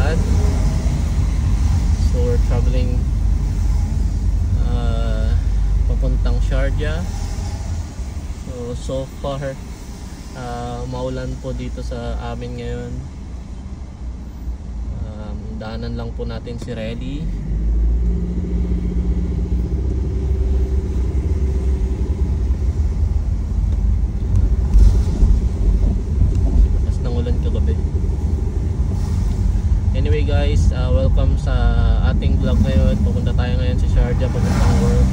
Riyadh. So we're traveling papuntang Sharjah. So far maulan po dito sa amin ngayon. Daanan lang po natin si Relly. Lakas ng ulan kagabi. Anyway guys, welcome sa ating vlog ngayon. Pupunta tayo ngayon sa Sharjah papuntang work.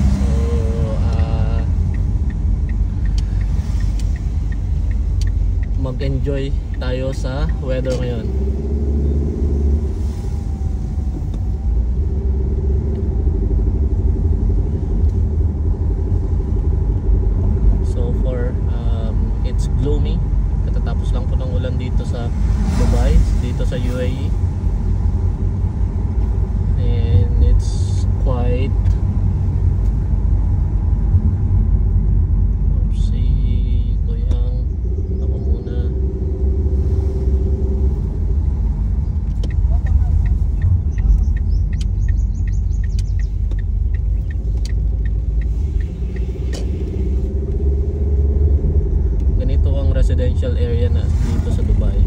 Mag-enjoy tayo sa weather ngayon. So far it's gloomy. Katatapos lang po ng ulan dito sa Dubai, dito sa UAE. And it's quite residential area na dito sa Dubai.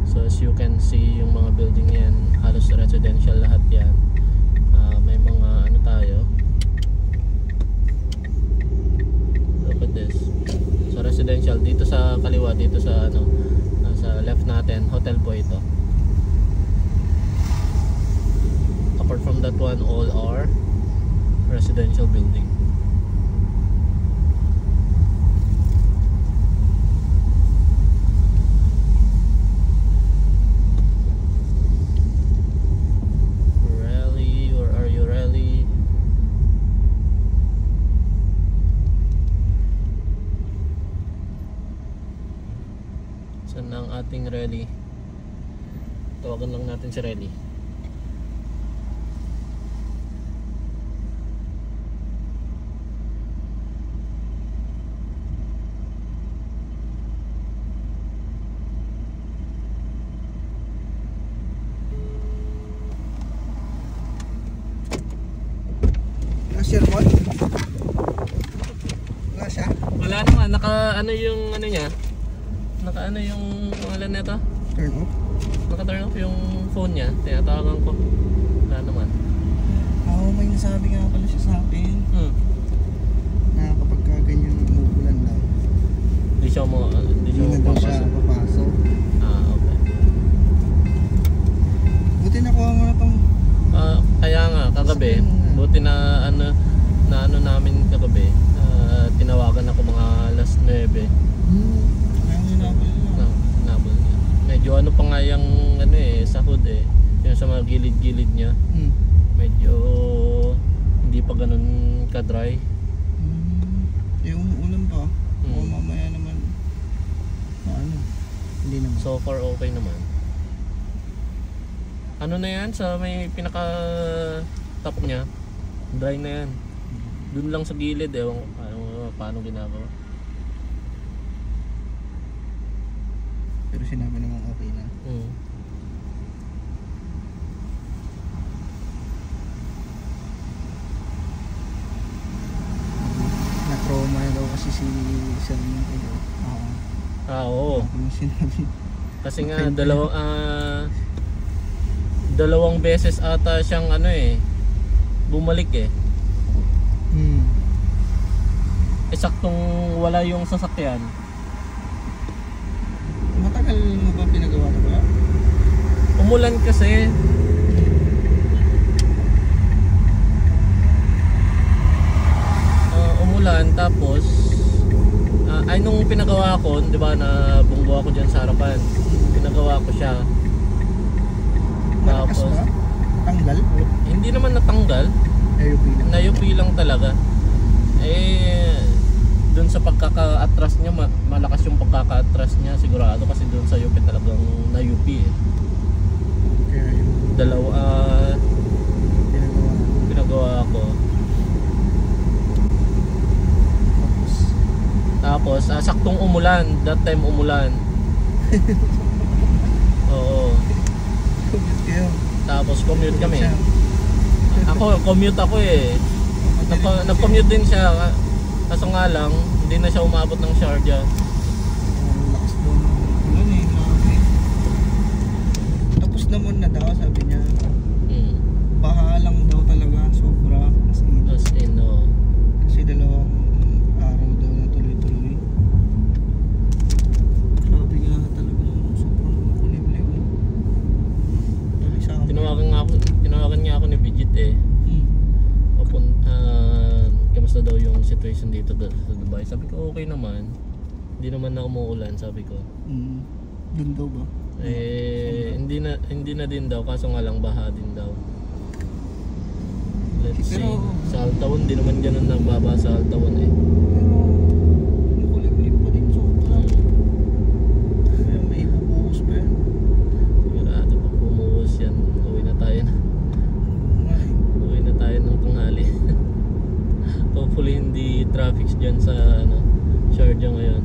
So as you can see, yung mga building yan halos residential lahat yan. May mga ano tayo, look at this. So residential dito sa kaliwa, dito sa ano, sa left natin, hotel po ito. Apart from that one, all are residential building. Saan na ang ating Relly? Tawagan lang natin si Relly. Sir Paul? Wala siya? Wala naman, naka ano yung ano niya? Naka ano yung pangalan nito? Turn off? Naka turn off yung phone niya. Tinatawagan ko. Wala naman. May nasabi nga pala siya sa akin. Na kapag ganyan umuulan daw, Hindi siya daw siya papasok. Okay. Buti nakuha mo na tong Kaya nga kagabi, buti na ano namin kagabi. Tinawagan ako mga alas 9. Nabol niya. Medyo ano pa nga yung ano sahod yung sa mga gilid-gilid niya. Medyo hindi pa ganun ka-dry. Umuulan pa. O mamaya naman ano, hindi naman. So far okay naman. Ano na yan sa may pinaka top niya, dry na yan. Dun lang sa gilid ewan ko paano ginagawa. Pero sinabi naman okay na. Na-trauma na daw kasi si Sir Miguel. Oo. Sinabi. Kasi nga dalawang beses ata siyang bumalik saktong wala yung sasakyan. Matagal mo ba pinagawa na ba? Umulan kasi. Umulan tapos nung pinagawa ko, 'di ba, na bunggo ako diyan sa harapan. Pinagawa ko siya. Malakas ba? Natanggal? Hindi naman natanggal. Nayupi lang talaga. Doon sa pagkaka-atras niya, malakas yung pagkaka-atras niya sigurado kasi doon sa yupi talagang nayupi Kaya yung dalawa pinagawa ko. Tapos saktong umulan, that time umulan. Oo. kayo. Tapos commute kami. Siya. Commute ako eh. Nag-commute din siya. Kaso nga lang, hindi na siya umabot ng Sharjah. Ang lakas daw ng ulan eh. Grabe. Tapos naman na daw, sabi niya. Baha lang daw talaga. Sobra. As in, no. Kasi 2 araw daw na tuloy-tuloy. Sabi nga talagang sobrang kulimlim. Tinawagan nga ako ni Bridget eh. Kamusta daw yung situation dito sa Dubai? Sabi ko okay naman. Hindi naman na umuulan, sabi ko. Doon daw ba? Hindi na din daw, kaso nga lang baha din daw. Let's see. Sa Altawan, di naman ganun nagbaba sa Altawan eh. Pero makulimlim pa din sobra. Kaya may bubuhos pa yan. Sigurado pag bumuhos yan, uwi na tayo ng tanghali. Hopefully hindi traffic dyan sa Sharjah ngayon.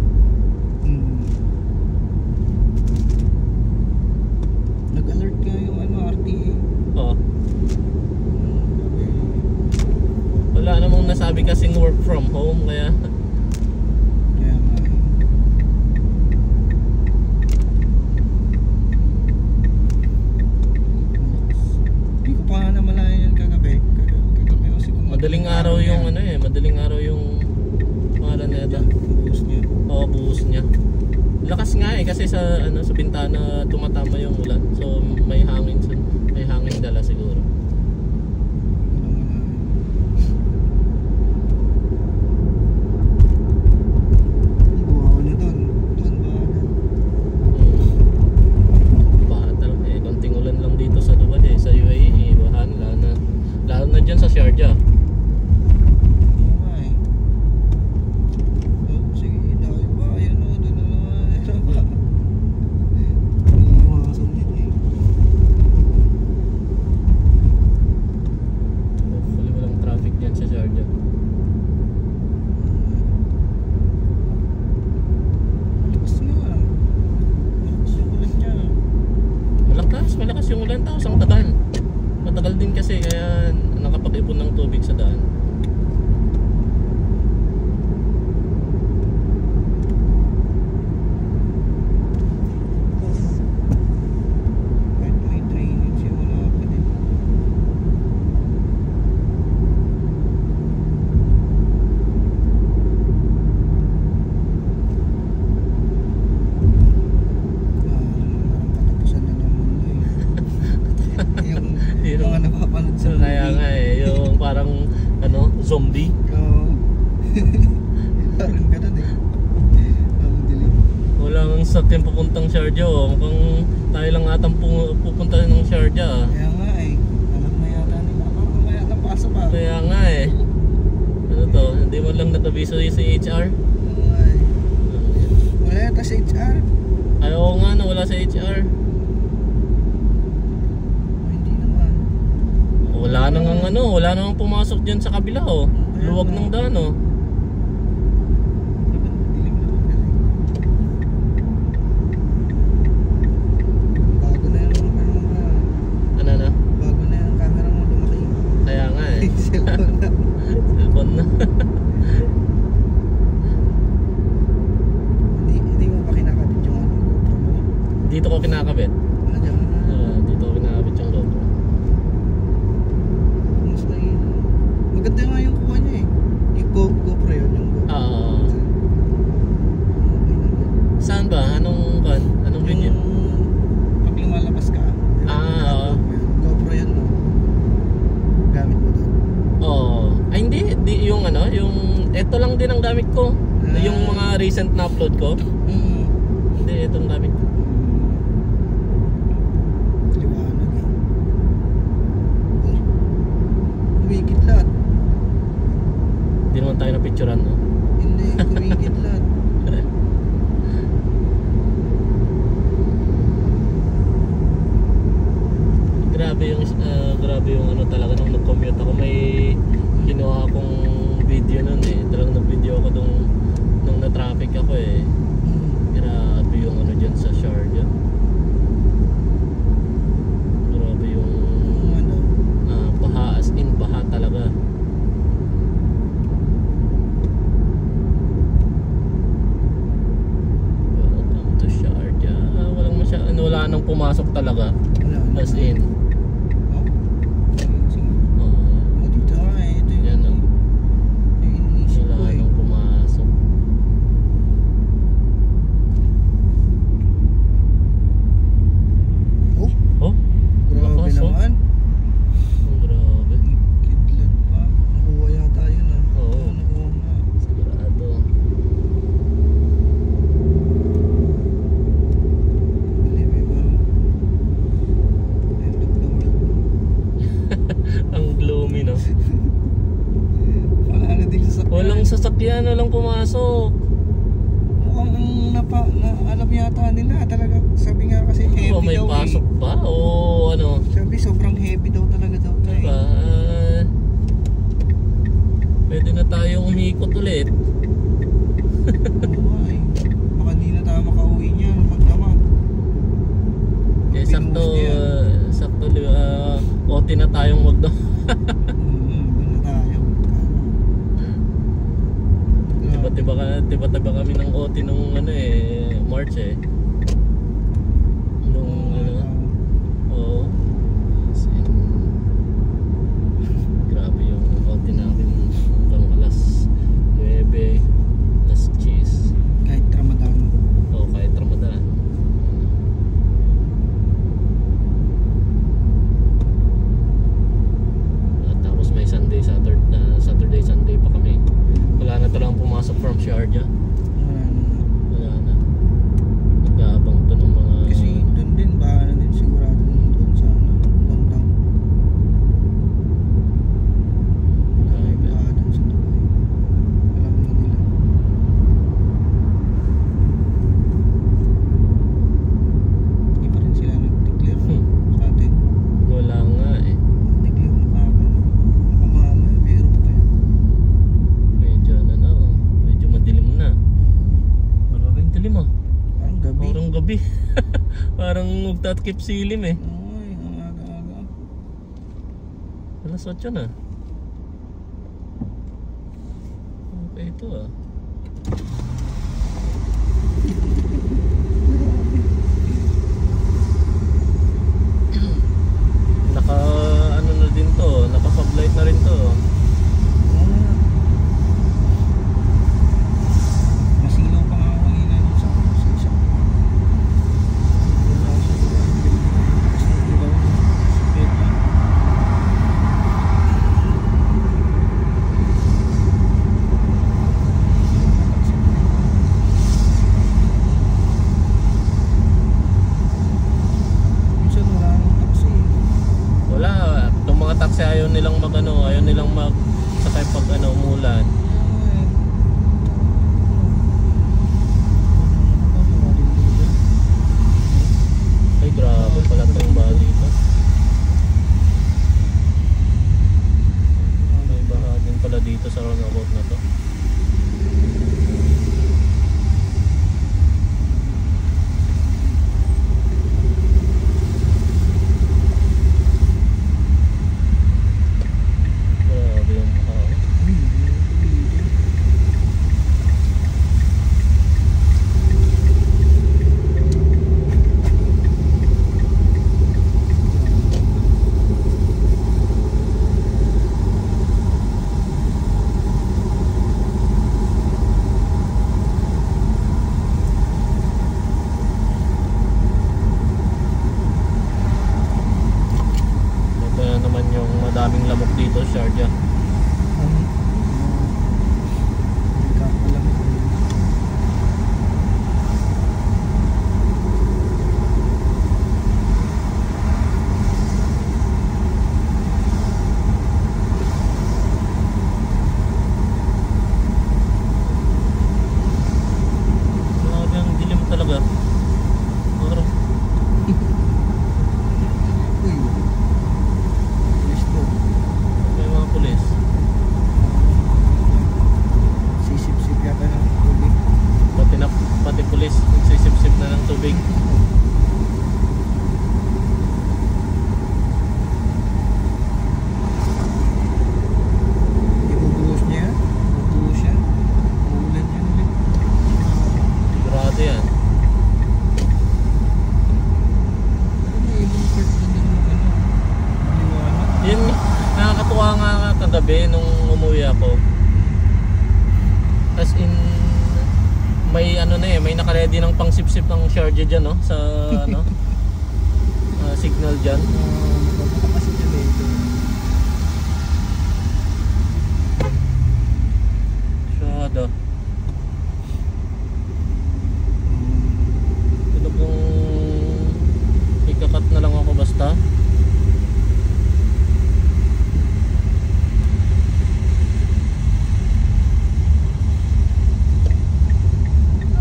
Nag-alert nga yung RTA. Oo. Wala namang nasabi kasing work from home kaya Kaya nga hindi ko pa nga namalayan yan kagabi kasi madaling araw yung madaling araw yung pangalan na ito. Buhos niya. Oo, buhos niya. Lakas nga eh kasi sa sa bintana tumatama yung ulan. So may hangin dala siguro. Buhaw na doon Baha talaga eh. Konting ulan lang dito sa Dubai eh. Sa UAE, bahan lalo na dyan sa Sharjah. Malakas yung ulan, tapos ang tagal. Matagal din kasi kaya nakapag-ipon ng tubig sa daan. May drainage yung wala pa din. Yung mga napapanood sa movie. Kaya nga eh, yung parang zombie. Oo. Parang ganun eh. Ang dilim. Wala nang sakyan papuntang Sharjah oh. Mukhang tayo lang atang pupunta ng Sharjah. Kaya nga eh. Alam na yata nila. Parang mamaya nang pasa pa. Kaya nga eh. Ano to? Hindi mo lang natabiso si HR? Wala yata sa HR. Ay oo nga, wala sa HR. Hindi naman. Wala nang pumasok dyan sa kabila oh. Luwag ng daan oh. Dilim na po kasi. Bago na yung bago na yung camera mo lumaki. Kaya nga eh. Cellphone na. Cellphone na. Hindi mo pa kinakabit yung GoPro mo? Dito ko kinakabit. Diyan na. Dito ko kinakabit yung GoPro. Mas maganda nga yung kuha niya eh. Yung GoPro yun, yung GoPro. Okay naman. Saan ba? Anong video? Pag lumalabas ka. Oo. GoPro yun no. Gamit mo doon. Oo. Ay hindi yung ito lang din ang gamit ko. Yung mga recent na upload ko. Hindi, itong gamit ko. Liwanag eh. Kumikidlat. Hindi naman tayo na-picturean, no? Hindi, kumikidlat. Grabe yung talaga nung nag-commute ako, may kinuha akong video nun eh. Talagang nag-video ako nung na-traffic ako eh. Grabe yung dyan sa Sharjah. Grabe pumasok talaga. Wala. As in. Oh? Sige. Oh, Oh, dito ito yung yan, oh. iniisip ko Wala eh. nang pumasok. Oh, Oh, grabe lakas, oh. naman. Oh, grabe. Kidlat pa. Nakuha yata yun ah. Oo. Nakuha nga. Sigurado. Believe ba? End of the world. Ang gloomy, no? Wala na din sasakyan. Walang sasakyan, walang pumasok. Mukhang alam yata nila talaga. Sabi nga kasi heavy Oh, may daw pasok eh. ba? O ano? Sabi sobrang heavy daw talaga daw tayo. Diba? Pwede na tayong umikot ulit. Oo nga eh. Baka di na tayo makauwi niya ng magdamag. Eh, sakto, Pinuhos niya. sakto, OT na tayong magdo. Doon na tayo. Tiba-tiba kami ng OT nung ano eh, March eh. Nung ano, oo. As in, grabe yung OT namin hanggang alas 9, alas 10. Kahit Ramadan. Oo, kahit Ramadan. Tapos may Saturday, Sunday pa kami. Wala na talagang pumasok from Sharjah. Wala na. Wala na. Nag-aabang to ng mga... Kasi doon din, baka na din sigurado doon sa downtown. Dahil baka doon sa Dubai. Alam na nila. Hindi pa rin sila nag-declare sa atin. Wala nga eh. Declare na kagad. Baka mamaya meron pa yan. Medyo ano na oh. Medyo madilim na. Marami yung dilim ah. Parang gabi. Parang gabi. Parang magtatakip silim eh. Ay, ang aga-aga. Alas 8 na. Okay ito ah. Naka ano na din to. Naka fog light na rin to. Masilaw pa nga ako kanina dun sa isa. Wala ako sa Dubai. Kasi ilaw na. Sakit na. Minsan wala nang taxi. Wala. Itong mga taxi ayaw nilang ayaw nilang sakay pag umulan. Ay grabe pala itong baha dito. May baha din pala dito sa roundabout na to. Grabe yung baha. Ito na naman yung madaming lamok dito sa Sharjah. Grabe ang dilim talaga. Parang Uy. Let's go. may mga pulis. kagabi nung umuwi ako. As in, may ano na may naka-ready ng pang-sip-sip ng charger dyan, no? Sa ano, signal dyan. Magpapaka kasi dyan eh. Masyado. Ito kung ikakat na lang ako basta.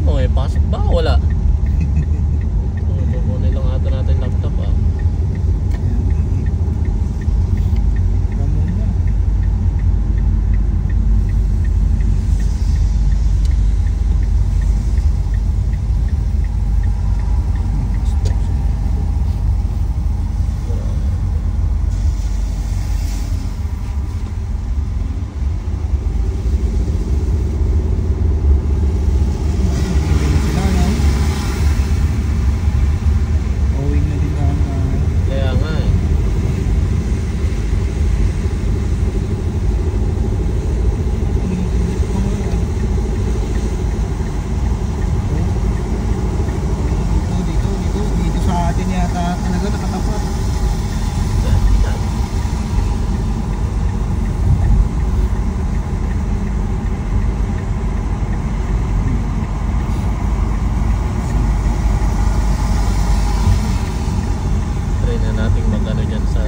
Ano pasok ba? Wala. Kukunin lang ata natin laptop Ramon na. Kaya nga eh. Dito sa atin yata talaga nakatapat. Try na natin mag-ano dyan sa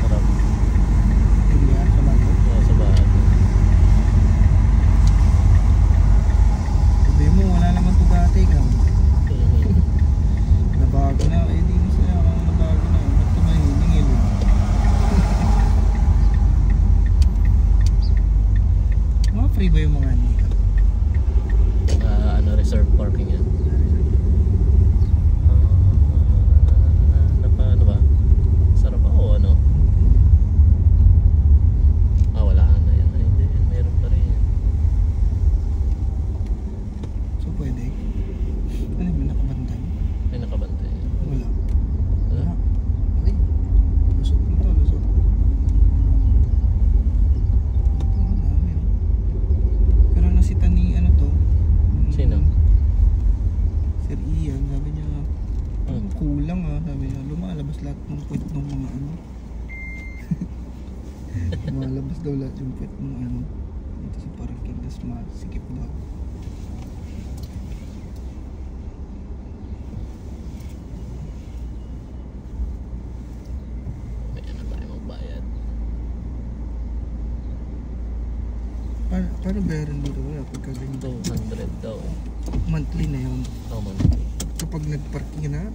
harap. Hindi yan, sa bago. Sa bahay. Sabi mo, wala naman ito dati ka. Nabago na, eh di masaya kung nabago na. Ba't ito mahiningil? Mga free ba yung mga dito? Ano, reserve parking yan. Ano ba? Sarap ba o ano? Wala na yan. Ay, hindi. Meron pa rin yan. So pwede? Ano yung nakabantay? May nakabantay. Wala. Wala. Ay, lusot nito, lusot. Ito, ang dami. Pero nasita ni ano to? Sino? Sir Ian, sabi niya, kulang sabi niya, lumalabas lahat ng puwet ng mga ano. Lumalabas daw lahat yung puwet ng ano. Dito sa parking, tas masikip daw. Kaya na tayo magbayad. Paano bayaran dito? Wala, pagka ganito. 200 daw. Monthly na yun. Oh, man. Kapag nag-parking na,